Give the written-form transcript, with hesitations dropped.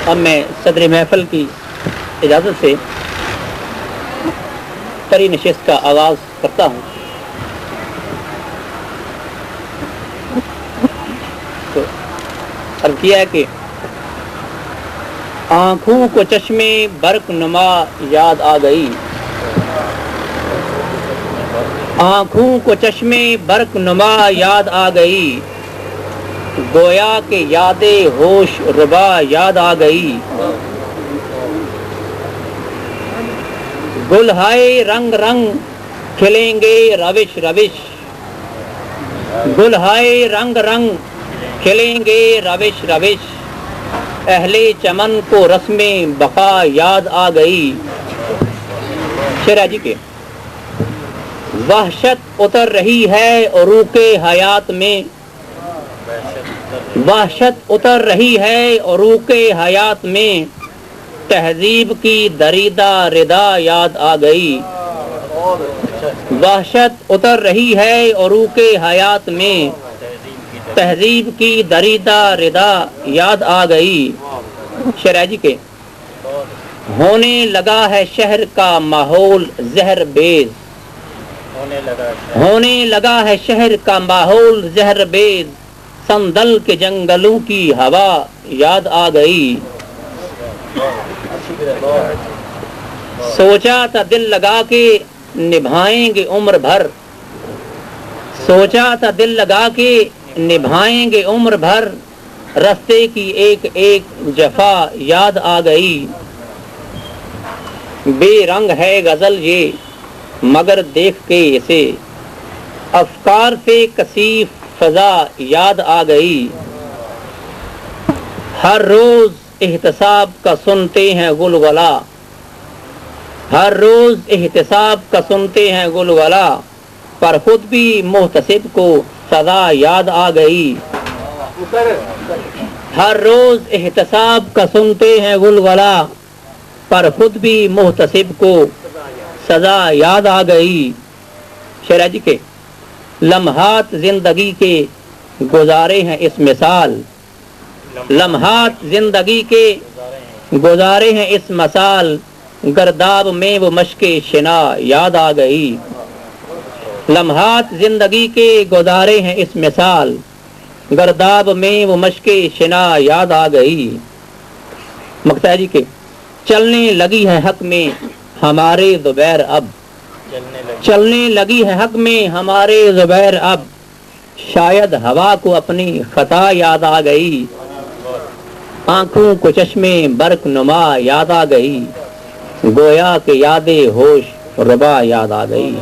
اب میں صدر محفل کی اجازت سے پری نشست کا آغاز کرتا ہوں. تو عرض کیا ہے کہ آنکھوں کو چشمے برق نما یاد آ گئی، آنکھوں کو چشمے برق نما یاد آ گئی، گویا کہ یادیں ہوش ربا یاد آ گئی. گل ہائے رنگ رنگ کھلیں گے روش روش، گل ہائے رنگ رنگ کھلیں گے روش روش، اہل چمن کو رسم بقا یاد آ گئی. شعر جی کے وحشت اتر رہی ہے عروق حیات میں، وحشت اتر رہی ہے عروق حیات میں، تہذیب کی دریدہ ردا یاد آ گئی. وحشت اتر رہی ہے عروق حیات میں، تہذیب کی دریدہ ردا یاد آ گئی. شعر جی کے ہونے لگا ہے شہر کا ماحول زہر بیز، ہونے لگا ہے شہر کا ماحول زہر بیز، سندل کے جنگلوں کی ہوا یاد آ گئی. سوچا تھا دل لگا کے نبھائیں گے عمر بھر، سوچا تھا دل لگا کے نبھائیں گے عمر بھر، رستے کی ایک ایک جفا یاد آ گئی. بے رنگ ہے غزل یہ مگر دیکھ کے اسے، افکار سے کثیف فضا یاد آ گئی. ہر روز احتساب کا سنتے ہیں گلگلا، ہر روز احتساب کا سنتے ہیں گلگلا، پر خود بھی محتسب کو سزا یاد آ گئی. ہر روز احتساب کا سنتے ہیں گلگلا، پر خود بھی محتسب کو سزا یاد آ گئی. شعر جی کے لمحات زندگی کے گزارے ہیں اس مثال، لمحات زندگی کے گزارے ہیں اس مثال، گرداب میں وہ مشق شنا یاد آ گئی. لمحات زندگی کے گزارے ہیں اس مثال، گرداب میں وہ مشق شنا یاد آ گئی. مقطع جی کے چلنے لگی ہے حق میں ہمارے زبیر اب، چلنے لگی ہے حق میں ہمارے زبیر اب، شاید ہوا کو اپنی خطا یاد آ گئی. آنکھوں کو چشمے برق نما یاد آ گئی، گویا کہ یادیں ہوش ربا یاد آ گئی.